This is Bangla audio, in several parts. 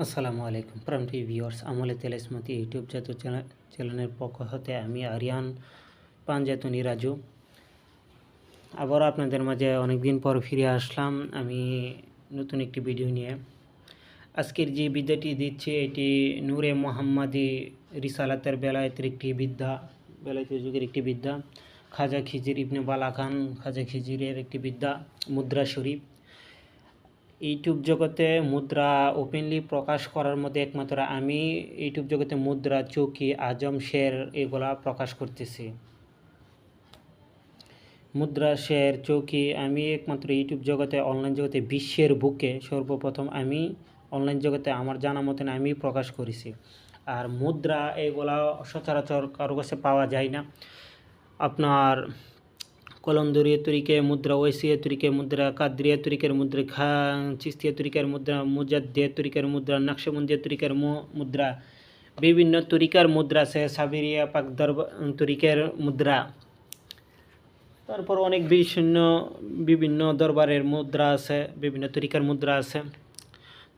আসসালামু আলাইকুম প্রাণপ্রিয় ভিউয়ার্স, আমলে তেলেসমতি ইউটিউব জাতীয় চ্যানেলের পক্ষ হতে আমি আরিয়ান পাঞ্জাতনি রাজু আবারও আপনাদের মাঝে অনেকদিন পর ফিরে আসলাম আমি নতুন একটি ভিডিও নিয়ে। আজকের যে বিদ্যাটি দিচ্ছি এটি নূরে মোহাম্মদী রিসালাতের বেলায়েতের একটি বিদ্যা, বেলায়েতের যুগের একটি বিদ্যা। খাজা খিজির ইবনে বালা খান খাজা খিজিরের একটি বিদ্যা, মুদ্রা শরীফ। ইউটিউব জগতে মুদ্রা ওপেনলি প্রকাশ করার মধ্যে একমাত্র আমি ইউটিউব জগতে মুদ্রা, চৌকি, আজম, শের এগুলা প্রকাশ করতেছি। মুদ্রা, শের, চৌকি আমি একমাত্র ইউটিউব জগতে, অনলাইন জগতে, বিশ্বের বুকে সর্বপ্রথম আমি অনলাইন জগতে আমার জানা মতন আমি প্রকাশ করেছি। আর মুদ্রা এগুলা সচরাচর কারো কাছে পাওয়া যায় না। আপনার কলন্দরিয়া তরিকে মুদ্রা, ওয়েসিয়া তরিকে মুদ্রা, কাদরিয়া তরিকের মুদ্রা, চিস্তিয়া তরিকার মুদ্রা, মুজাদ্দিয়া তরিকার মুদ্রা, নকশবন্দিয়া তরিকার মুদ্রা, বিভিন্ন তরিকার মুদ্রা আছে, সাবিরিয়া পাক তরিকার মুদ্রা, তারপর অনেক বিভিন্ন দরবারের মুদ্রা আছে, বিভিন্ন তরিকার মুদ্রা আছে।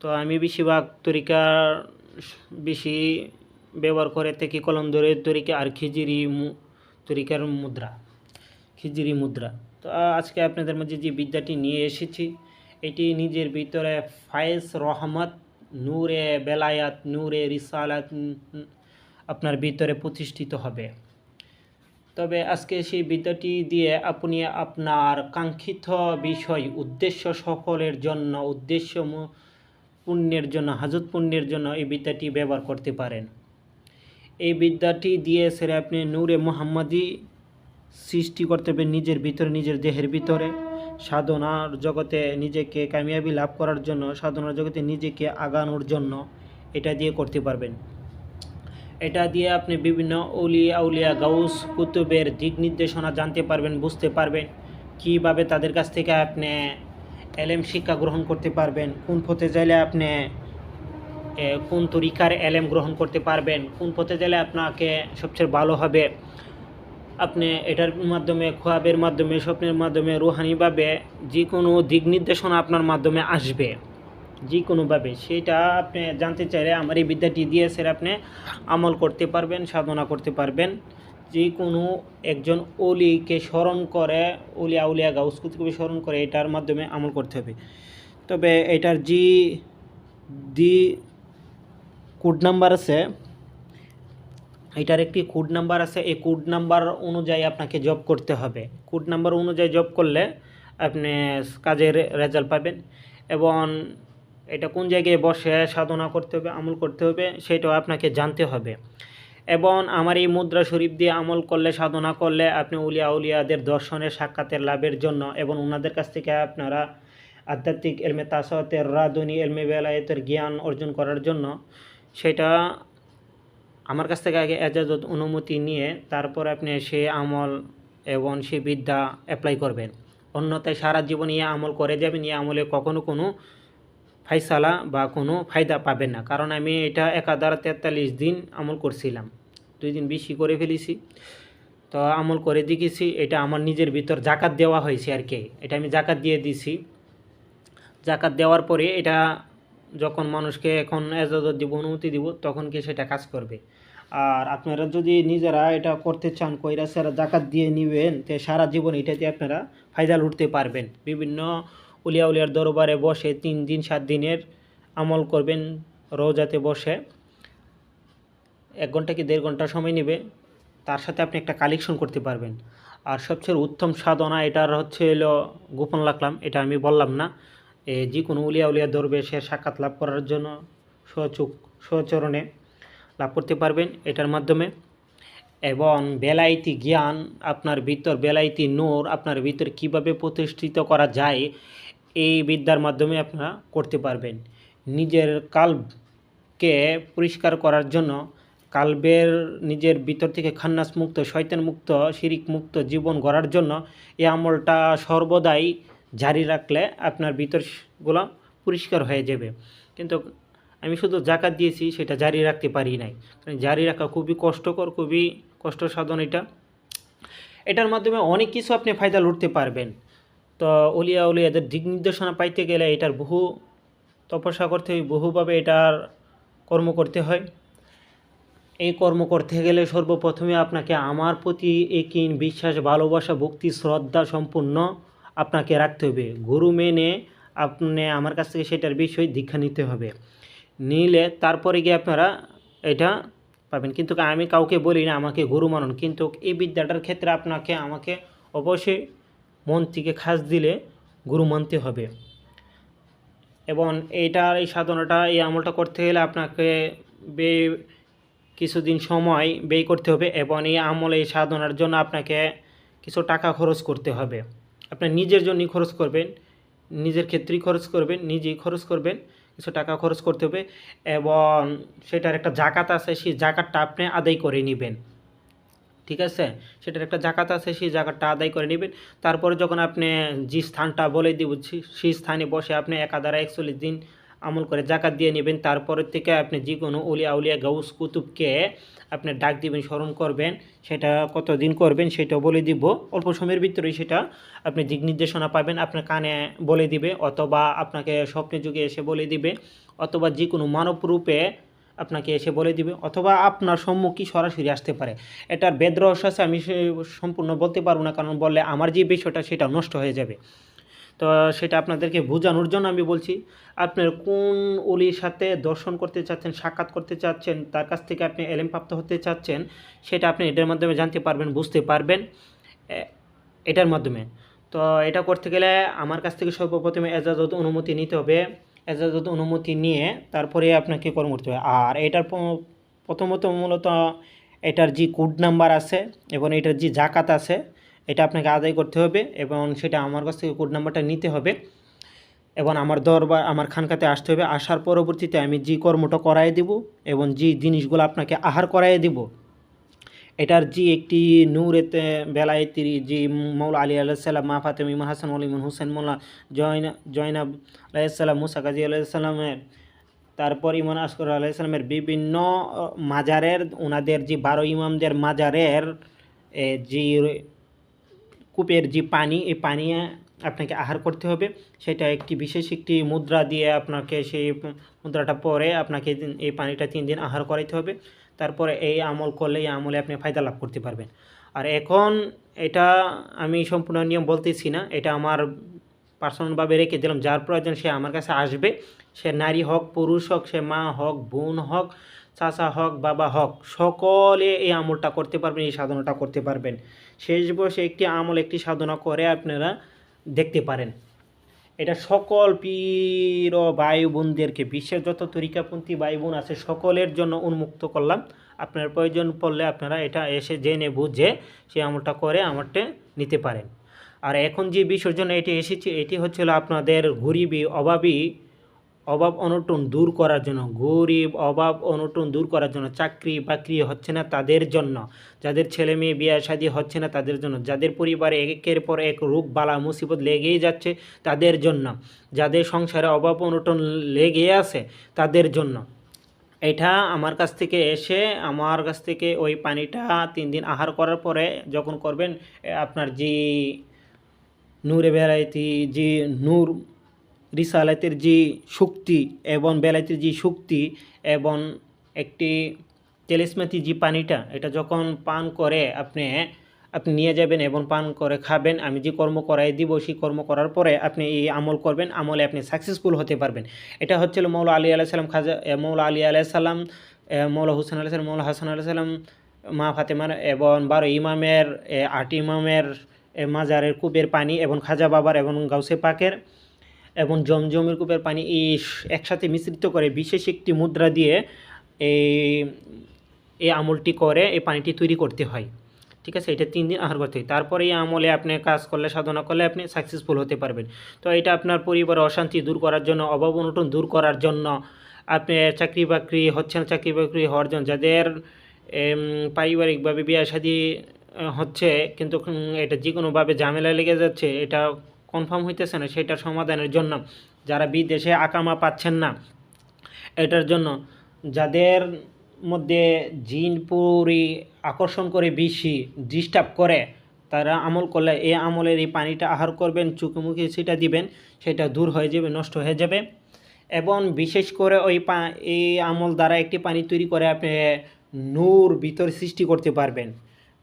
তো আমি বেশিরভাগ বেশি ব্যবহার করে থাকি কলন্দরের তরিকা আর খিজিরি তরিকার মুদ্রা, খিজিরি মুদ্রা। তো আজকে আপনাদের মাঝে যে বিদ্যাটি নিয়ে এসেছি এটি নিজের ভিতরে ফায়েজ, রহমত, নূরে বেলায়াত, নূরে রিসালাত আপনার ভিতরে প্রতিষ্ঠিত হবে। তবে আজকে সেই বিদ্যাটি দিয়ে আপনি আপনার কাঙ্ক্ষিত বিষয়, উদ্দেশ্য সফলের জন্য, উদ্দেশ্য পুণ্যের জন্য, হাজত পুণ্যের জন্য এই বিদ্যাটি ব্যবহার করতে পারেন। এই বিদ্যাটি দিয়ে সেরে আপনি নূরে মোহাম্মদী সৃষ্টি করতে হবে নিজের ভিতরে, নিজের দেহের ভিতরে। সাধনার জগতে নিজেকে কামিয়াবি লাভ করার জন্য, সাধনার জগতে নিজেকে আগানোর জন্য এটা দিয়ে করতে পারবেন। এটা দিয়ে আপনি বিভিন্ন আউলিয়া গাউস কুতুবের দিক নির্দেশনা জানতে পারবেন, বুঝতে পারবেন কীভাবে তাদের কাছ থেকে আপনি এলেম শিক্ষা গ্রহণ করতে পারবেন, কোন পথে যাইলে আপনি কোন তরিকার এলেম গ্রহণ করতে পারবেন, কোন পথে যাইলে আপনাকে সবচেয়ে ভালো হবে। আপনি এটার মাধ্যমে, খোয়াবের মাধ্যমে, স্বপ্নের মাধ্যমে, রুহানিভাবে যে কোনো দিক নির্দেশনা আপনার মাধ্যমে আসবে, যে কোনোভাবে। সেটা আপনি জানতে চাইলে আমার এই বিদ্যাটি দিয়ে স্যার আপনি আমল করতে পারবেন, সাধনা করতে পারবেন। যে কোনো একজন অলিকে স্মরণ করে, আউলিয়া গাউস কুতুবকে স্মরণ করে এটার মাধ্যমে আমল করতে হবে। তবে এটার দি কোড নাম্বার আছে, এটার একটি কোড নাম্বার আছে। এই কোড নাম্বার অনুযায়ী আপনাকে জব করতে হবে। কোড নাম্বার অনুযায়ী জব করলে আপনি কাজের রেজাল্ট পাবেন। এবং এটা কোন জায়গায় বসে সাধনা করতে হবে, আমল করতে হবে সেটাও আপনাকে জানতে হবে। এবং আমার এই মুদ্রা শরীফ দিয়ে আমল করলে, সাধনা করলে আপনি আউলিয়াদের দর্শনের, সাক্ষাতের লাভের জন্য এবং ওনাদের কাছ থেকে আপনারা আধ্যাত্মিক এলমে তাসাউতের, রাদুনি এলমে বেলায়েতের জ্ঞান অর্জন করার জন্য সেটা আমার কাছ থেকে আগে এজাজত, অনুমতি নিয়ে তারপর আপনি সে আমল এবং সে বিদ্যা অ্যাপ্লাই করবেন। অন্যথায় সারা জীবন ইয়ে আমল করে যাবেন, ইয়ে আমলে কখনো কোনো ফাইসালা বা কোনো ফায়দা পাবেন না। কারণ আমি এটা 1043 দিন আমল করছিলাম, 2 দিন বেশি করে ফেলেছি। তো আমল করে দেখেছি, এটা আমার নিজের ভিতর জাকাত দেওয়া হয়েছে আর কি। এটা আমি জাকাত দিয়ে দিছি। জাকাত দেওয়ার পরে এটা যখন মানুষকে এখন এজাজত দিব, অনুমতি দিব, তখন কি সেটা কাজ করবে। আর আপনারা যদি নিজেরা এটা করতে চান, কইরা সারা জাকাত দিয়ে নেবেন, তো সারা জীবন এটা দিয়ে আপনারা ফায়দা লুটতে পারবেন। বিভিন্ন উলিয়ার দরবারে বসে 3 দিন 7 দিনের আমল করবেন, রোজাতে বসে 1 ঘন্টা কি 1.5 ঘন্টা সময় নেবে, তার সাথে আপনি একটা কালেকশন করতে পারবেন। আর সবচেয়ে উত্তম সাধনা এটার হচ্ছে গোপন রাখলাম, এটা আমি বললাম না। যে কোনো উলিয়া দরবেশের সাক্ষাৎ লাভ করার জন্য সচরণে লাভ করতে পারবেন এটার মাধ্যমে। এবং বেলায়েতি জ্ঞান আপনার ভিতর, বেলায়েতি নূর আপনার ভিতর কীভাবে প্রতিষ্ঠিত করা যায় এই বিদ্যার মাধ্যমে আপনারা করতে পারবেন। নিজের কাল্বকে পরিষ্কার করার জন্য, কাল্বের নিজের ভিতর থেকে খান্নাস মুক্ত, শয়তান মুক্ত, শিরিক মুক্ত জীবন গড়ার জন্য এই আমলটা সর্বদাই জারি রাখলে আপনার ভিতরগুলো পরিষ্কার হয়ে যাবে। কিন্তু আমি শুধু জাকাত দিয়েছি, সেটা জারি রাখতে পারি নাই। জারি রাখা খুবই কষ্টকর, খুবই কষ্ট সাধন। এটার মাধ্যমে অনেক কিছু আপনি ফায়দা লুটতে পারবেন। তো উলিয়াদের দিক নির্দেশনা পাইতে গেলে এটার বহু তপস্যা করতে হয়, বহুভাবে এটার কর্ম করতে হয়। এই কর্ম করতে গেলে সর্বপ্রথমে আপনাকে আমার প্রতি একিন, বিশ্বাস, ভালোবাসা, ভক্তি, শ্রদ্ধা সম্পূর্ণ আপনাকে রাখতে হবে। গুরু মেনে আপনি আমার কাছ থেকে সেটার বিষয়ে দীক্ষা নিতে হবে। নিলে তারপরে গিয়ে আপনারা এটা পাবেন। কিন্তু আমি কাউকে বলি না আমাকে গুরু মানুন, কিন্তু এই বিদ্যাটার ক্ষেত্রে আমাকে অবশ্যই মন থেকে খাস দিলে গুরু মানতে হবে। এবং এই সাধনাটা, এই আমলটা করতে গেলে আপনাকে কিছুদিন সময় ব্যয় করতে হবে, এবং এই আমল, এই সাধনার জন্য আপনাকে কিছু টাকা খরচ করতে হবে। আপনার নিজের জন্যই খরচ করবেন, নিজের ক্ষেত্রেই খরচ করবেন, নিজেই খরচ করবেন, কিছু টাকা খরচ করতে হবে। এবং সেটার একটা জাকাত আছে, সেই জাকাতটা আপনি আদায় করে নেবেন। ঠিক আছে, সেটার একটা জাকাত আছে, সেই জাকাতটা আদায় করে নেবেন। তারপরে যখন আপনি যে স্থানটা বলে দিব, সেই স্থানে বসে আপনি একাধারে 41 দিন আমল করে জাকাত দিয়ে নেবেন। তারপরের থেকে আপনি যে কোনো অলিয়া আউলিয়া গাউস কুতুবকে আপনি ডাক দিবেন, স্মরণ করবেন। সেটা কতদিন করবেন সেটাও বলে দিব, অল্প সময়ের ভিতরেই সেটা আপনি দিক নির্দেশনা পাবেন। আপনার কানে বলে দিবে, অথবা আপনাকে স্বপ্নে যুগে এসে বলে দিবে, অথবা যে কোনো মানব রূপে আপনাকে এসে বলে দিবে, অথবা আপনার সম্মুখী সরাসরি আসতে পারে। এটার বেদ রহস্য আছে, আমি সম্পূর্ণ বলতে পারবো না, কারণ বললে আমার যে বিষয়টা সেটা নষ্ট হয়ে যাবে। তো সেটা আপনাদেরকে বোঝানোর জন্য আমি বলছি। আপনার কোন অলির সাথে দর্শন করতে চাচ্ছেন, সাক্ষাৎ করতে চাচ্ছেন, তার কাছ থেকে আপনি এলেম প্রাপ্ত হতে চাচ্ছেন, সেটা আপনি এটার মাধ্যমে জানতে পারবেন, বুঝতে পারবেন এটার মাধ্যমে। তো এটা করতে গেলে আমার কাছ থেকে সর্বপ্রথমে এজাজত অনুমতি নিতে হবে। এজাজত অনুমতি নিয়ে তারপরে আপনাকে কর্ম করতে হবে। আর এটার প্রথমত মূলত এটার যে কোড নাম্বার আছে এবং এটার যে জাকাত আছে, এটা আপনাকে আদায় করতে হবে, এবং সেটা আমার কাছ থেকে কোড নাম্বারটা নিতে হবে, এবং আমার দরবার, আমার খানকাতে আসতে হবে। আসার পরবর্তীতে আমি যে কর্মটা করাই দেব এবং যে জিনিসগুলো আপনাকে আহার করাই দেব, এটার যে একটি নূরেতে বেলায়েতির যে মৌলা আলী আলাইসাল্লাম, মা ফাতেমা, ইমাম হাসান, ইমাম হুসেন, মোল্লা জয়নাব আলাইসাল্লাম, মুসা গাজী আলাইসাল্লামের, তারপর ইমাম আসগর আলাইসাল্লামের বিভিন্ন মাজারের, ওনাদের যে 12 ইমামদের মাজারের যে কূপের যে পানি, এই পানি আপনাকে আহার করতে হবে। সেটা একটি বিশেষ একটি মুদ্রা দিয়ে আপনাকে, সেই মুদ্রাটা পরে আপনাকে এই পানিটা 3 দিন আহার করাইতে হবে। তারপরে এই আমল করলে, এই আমলে আপনি ফায়দা লাভ করতে পারবেন। আর এখন এটা আমি সম্পূর্ণ নিয়ম বলতেছি না, এটা আমার পার্সোনালভাবে রেখে দিলাম। যার প্রয়োজন সে আমার কাছে আসবে, সে নারী হোক, পুরুষ হোক, সে মা হোক, বোন হোক, চাচা হোক, বাবা হোক, সকলে এই আমলটা করতে পারবেন, এই সাধনাটা করতে পারবেন। শেষ বয়সে একটি আমল, একটি সাধনা করে আপনারা দেখতে পারেন। এটা সকল পীর ও ভাই বোনদেরকে, বিশ্বের যত তরিকাপন্থী ভাই বোন আছে সকলের জন্য উন্মুক্ত করলাম। আপনার প্রয়োজন পড়লে আপনারা এটা এসে জেনে বুঝে সেই আমলটা করে আমলটা নিতে পারেন। আর এখন যে বিষয়ের জন্য এটি এসেছে, এটি হচ্ছিল আপনাদের গরিবী, অভাব অনটন দূর করার জন্য, গরিব অভাব অনটন দূর করার জন্য, চাকরি বাকরি হচ্ছে না তাদের জন্য, যাদের ছেলে মেয়ে বিয়ে শাদী হচ্ছে না তাদের জন্য, যাদের পরিবারে একের পর এক রোগ বালা মুসিবত লেগেই যাচ্ছে তাদের জন্য, যাদের সংসারে অভাব অনটন লেগে আছে তাদের জন্য। এটা আমার কাছ থেকে এসে, আমার কাছ থেকে ওই পানিটা 3 দিন আহার করার পরে যখন করবেন, আপনার যে নূরে বেলায়েতি, যে নূর রিসালাতের যে শক্তি এবং বেলায়েতের যে শক্তি এবং একটি তেলিসমাতি যে পানিটা, এটা যখন পান করে আপনি নিয়ে যাবেন এবং পান করে খাবেন। আমি যে কর্ম করাই দিব, সেই কর্ম করার পরে আপনি এই আমল করবেন, আমলে আপনি সাকসেসফুল হতে পারবেন। এটা হচ্ছিল মৌলা আলী আলাইসাল্লাম, মৌলা আলী আলাইসাল্লাম, মৌলা হুসেন আলাইসাল্লাম, মৌলা হাসান আলাইসাল্লাম, মা ফাতেমার এবং 12 ইমামের, 8 ইমামের মাজারের কূপের পানি, এবং খাজা বাবার এবং গাউসে পাকের এবং জমজমের কূপের পানি, এই একসাথে মিশ্রিত করে বিশেষ একটি মুদ্রা দিয়ে এই আমলটি করে এই পানিটি তৈরি করতে হয়। ঠিক আছে, এটা 3 দিন আহার করতে হয়। তারপরে এই আমলে আপনি কাজ করলে, সাধনা করলে আপনি সাকসেসফুল হতে পারবেন। তো এটা আপনার পরিবারের অশান্তি দূর করার জন্য, অভাব অনটন দূর করার জন্য, আপনি চাকরি বাকরি হচ্ছে না, চাকরি বাকরি হওয়ার জন্য, যাদের পারিবারিকভাবে বিয়ে শাদী হচ্ছে কিন্তু এটা যে কোনোভাবে ঝামেলা লেগে যাচ্ছে, এটা কনফার্ম হইতেছে না, সেটার সমাধানের জন্য, যারা বিদেশে আকামা পাচ্ছেন না এটার জন্য, যাদের মধ্যে জিন পুরি আকর্ষণ করে বেশি ডিস্টার্ব করে, তারা আমল করলে, এই আমলের এই পানিটা আহার করবেন, চোখে মুখে সেটা দিবেন, সেটা দূর হয়ে যাবে, নষ্ট হয়ে যাবে। এবং বিশেষ করে এই আমল দ্বারা একটি পানি তৈরি করে আপনি নূর ভিতরে সৃষ্টি করতে পারবেন,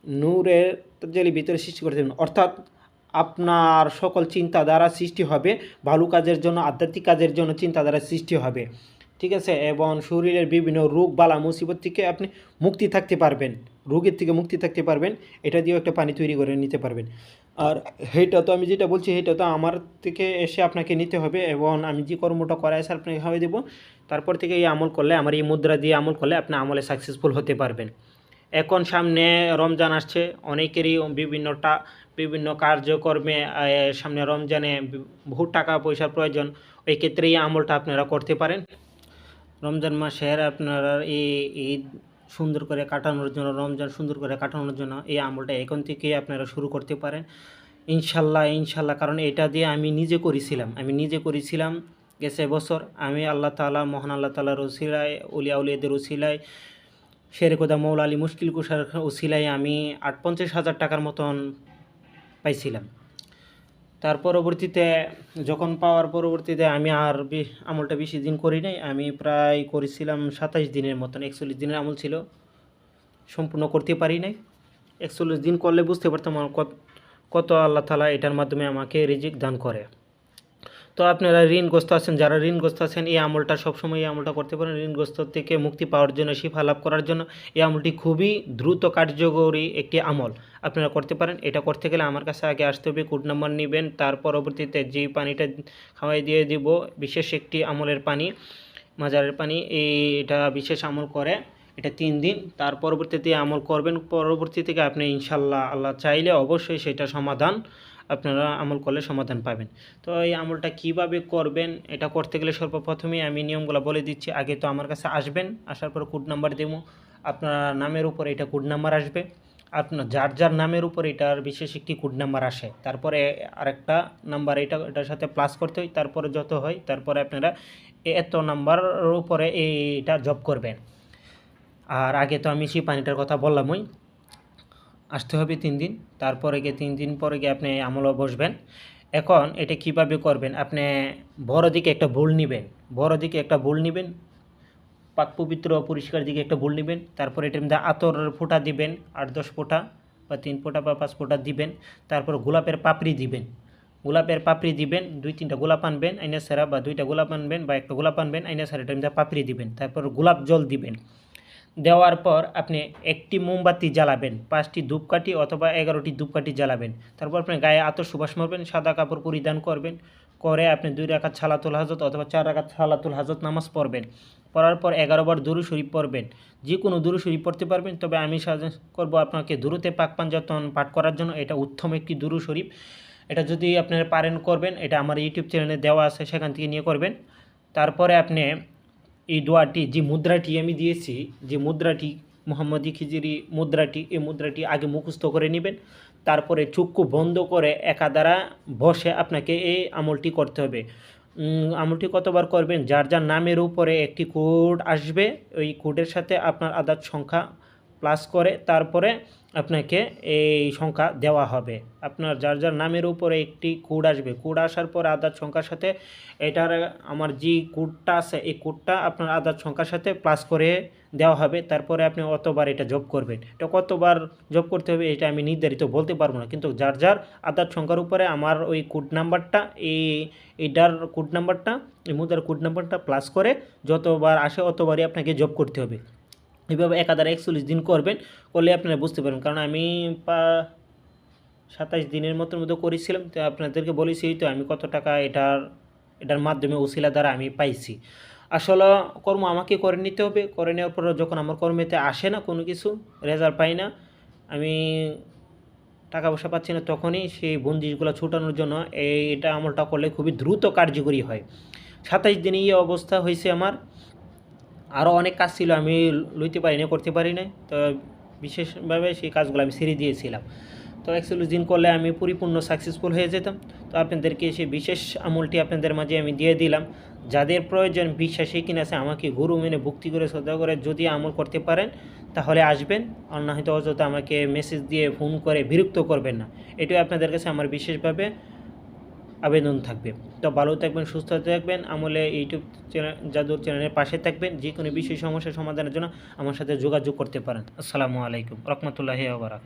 নূরের তাজ্জালি ভিতরে সৃষ্টি করতে পারবেন, অর্থাৎ আপনার সকল চিন্তাধারা সৃষ্টি হবে, ভালো কাজের জন্য, আধ্যাত্মিক কাজের জন্য চিন্তাধারা সৃষ্টি হবে, ঠিক আছে। এবং শরীরের বিভিন্ন রোগ বালা মুসিবত থেকে আপনি মুক্তি থাকতে পারবেন, রোগের থেকে মুক্তি থাকতে পারবেন, এটা দিয়েও একটা পানি তৈরি করে নিতে পারবেন। আর সেইটা তো আমি যেটা বলছি সেইটা তো আমার থেকে এসে আপনাকে নিতে হবে, এবং আমি যে কর্মটা করাই আছে আপনাকে খাওয়াই দেবো। তারপর থেকে এই আমল করলে, আমার এই মুদ্রা দিয়ে আমল করলে আপনি আমলে সাকসেসফুল হতে পারবেন। এখন সামনে রমজান আসছে, অনেকেরই বিভিন্ন কার্যকর্মে সামনে রমজানে বহু টাকা পয়সার প্রয়োজন, ওই ক্ষেত্রে এই আমলটা আপনারা করতে পারেন। রমজান মাসের আপনারা এই সুন্দর করে কাটানোর জন্য, রমজান সুন্দর করে কাটানোর জন্য এই আমলটা এখন থেকে আপনারা শুরু করতে পারেন ইনশাল্লাহ। কারণ এটা দিয়ে আমি নিজে করেছিলাম গেছে বছর। আমি আল্লাহ তাআলা, মহান আল্লাহ তাআলার ওসিলায়, উলিয়া উলিয়াদের ওসিলায়, শেরেখোদা মৌলা আলী মুশকিল কুশার ওসিলায় আমি 50,000 টাকার মতন পাইছিলাম। তার পরবর্তীতে যখন পাওয়ার পরবর্তীতে আমি আর আমলটা বেশি দিন করি নাই, আমি প্রায় করেছিলাম 27 দিনের মতন। 41 দিনের আমল ছিল, সম্পূর্ণ করতে পারি নাই। 41 দিন করলে বুঝতে পারতাম আমার কত আল্লাহ তাআলা এটার মাধ্যমে আমাকে রিজিক দান করে। তো আপনারা ঋণগ্রস্ত আছেন, যারা ঋণগ্রস্ত আছেন এই আমলটা সবসময় এই আমলটা করতে পারেন। ঋণগ্রস্ত থেকে মুক্তি পাওয়ার জন্য, শিফা লাভ করার জন্য এই আমলটি খুবই দ্রুত কার্যকরী একটি আমল, আপনারা করতে পারেন। এটা করতে গেলে আমার কাছে আগে আসতে হবে, কোড নাম্বার নেবেন, তার পরবর্তীতে যে পানিটা খাওয়াই দিয়ে দিব, বিশেষ একটি আমলের পানি, মাজারের পানি, এটা বিশেষ আমল করে, এটা 3 দিন। তার পরবর্তীতে আমল করবেন, পরবর্তী থেকে আপনি ইনশাল্লাহ আল্লাহ চাইলে অবশ্যই সেটা সমাধান, আপনারা আমল করলে সমাধান পাবেন। তো এই আমলটা কিভাবে করবেন, এটা করতে গেলে সর্বপ্রথমেই আমি নিয়মগুলো বলে দিচ্ছি। আগে তো আমার কাছে আসবেন, আসার পর কোড নাম্বার দেব, আপনার নামের উপর এটা কোড নাম্বার আসবে, আপনার যার নামের উপর এটার বিশেষ একটি কোড নাম্বার আসে, তারপরে আরেকটা নাম্বার এটার সাথে প্লাস করতে হয়, তারপরে যত হয়, তারপরে আপনারা এত নাম্বারের উপরে এটা জব করবেন। আর আগে তো আমি সেই পানিটার কথা বললামই, আসতে হবে 3 দিন, তারপরে গিয়ে 3 দিন পরে গিয়ে আপনি আমলও বসবেন। এখন এটা কিভাবে করবেন, আপনি বড় দিকে একটা বোল নেবেন, পাক পবিত্র পরিষ্কার দিকে একটা বোল নেবেন, তারপর এটার মধ্যে আতরের ফোঁটা দিবেন, 8-10 ফোঁটা বা 3 ফোঁটা বা 5 ফোঁটা দিবেন। তারপর গোলাপের পাপড়ি দিবেন, 2-3টা গোলাপ আনবেন আইনা সারা, বা 2টা গোলাপ আনবেন বা একটা গোলাপ আনবেন আইনা সারা, এটার মধ্যে পাপড়ি দিবেন। তারপর গোলাপ জল দিবেন, দেওয়ার পর আপনি একটি মোমবাতি জ্বালাবেন, 5টি ধূপকাঠি অথবা 11টি ধূপকাঠি জ্বালাবেন। তারপর আপনি গায়ে আতর সুবাস মারবেন, সাদা কাপড় পরিধান করবেন, করে আপনি 2 রাকাত সালাতুল হাজত অথবা 4 রাকাত সালাতুল হাজত নামাজ পড়বেন। পড়ার পর 11 বার দুরূদ শরীফ পড়বেন, যে কোনো দুরূদ শরীফ পড়তে পারবেন, তবে আমি সাজেস্ট করব আপনাকে দুরূদে পাক পাঞ্জাতন পাঠ করার জন্য। এটা উত্তম একটি দুরূদ শরীফ, এটা যদি আপনারা পারেন করবেন, এটা আমার ইউটিউব চ্যানেলে দেওয়া আছে, সেখান থেকে নিয়ে করবেন। তারপরে আপনি এই দোয়াটি, যে মুদ্রাটি আমি দিয়েছি, যে মুদ্রাটি মোহাম্মদী খিজিরি মুদ্রাটি, এই মুদ্রাটি আগে মুখস্থ করে নেবেন। তারপরে চক্ষু বন্ধ করে একাধারা বসে আপনাকে এই আমলটি করতে হবে। আমলটি কতবার করবেন, যার নামের উপরে একটি কোড আসবে, ওই কোডের সাথে আপনার আদার সংখ্যা প্লাস করে তারপরে আপনাকে এই সংখ্যা দেওয়া হবে। আপনার যার নামের উপরে একটি কোড আসবে, কোড আসার পর আদার সংখ্যার সাথে এটার আমার যে কোডটা আছে, এই কোডটা আপনার আদার সংখ্যার সাথে প্লাস করে দেওয়া হবে। তারপরে আপনি অতবার এটা জব করবেন। এটা কতবার জব করতে হবে এটা আমি নির্ধারিত বলতে পারবো না, কিন্তু যার আদার সংখ্যার উপরে আমার ওই কোড নাম্বারটা, এইটার কোড নাম্বারটা, এই মুদ্রার কোড নাম্বারটা প্লাস করে যতবার আসে অতবারই আপনাকে জব করতে হবে। এইভাবে একাধারে 41 দিন করবেন, করলে আপনারা বুঝতে পারবেন। কারণ আমি 27 দিনের মতো করেছিলাম, তো আপনাদেরকে বলেছি তো আমি কত টাকা এটার মাধ্যমে ওসিলা দ্বারা আমি পাইছি। আসলে কর্ম আমাকে করে নিতে হবে, করে নেওয়ার পর যখন আমার কর্মেতে আসে না, কোনো কিছু রেজাল্ট পাই না, আমি টাকা পয়সা পাচ্ছি না, তখনই সেই বন্দিশগুলো ছুটানোর জন্য এটা আমলটা করলে খুবই দ্রুত কার্যকরী হয়। 27 দিনে এই অবস্থা হয়েছে আমার। আরও অনেক কাজ ছিল আমি লইতে পারি না, করতে পারি না, তো বিশেষভাবে সেই কাজগুলো আমি ছেড়ে দিয়েছিলাম। তো 41 দিন করলে আমি পরিপূর্ণ সাকসেসফুল হয়ে যেতাম। তো আপনাদেরকে সেই বিশেষ আমলটি আপনাদের মাঝে আমি দিয়ে দিলাম। যাদের প্রয়োজন, বিশ্বাসী কিনা আছে, আমাকে গুরু মেনে ভক্তি করে শ্রদ্ধা করে যদি আমল করতে পারেন তাহলে আসবেন, আর না হয়তো অযথা আমাকে মেসেজ দিয়ে ফোন করে বিরক্ত করবেন না। এটাই আপনাদের কাছে আমার বিশেষভাবে আবেদন থাকবে। তো ভালো থাকবেন, সুস্থ থাকবেন, আমলে ইউটিউব চ্যানেল জাদুর চ্যানেলের পাশে থাকবেন। যে কোনো বিষয় সমস্যার সমাধানের জন্য আমার সাথে যোগাযোগ করতে পারেন। আসসালামু আলাইকুম রহমতুল্লাহি ওয়া বারাকাতুহু।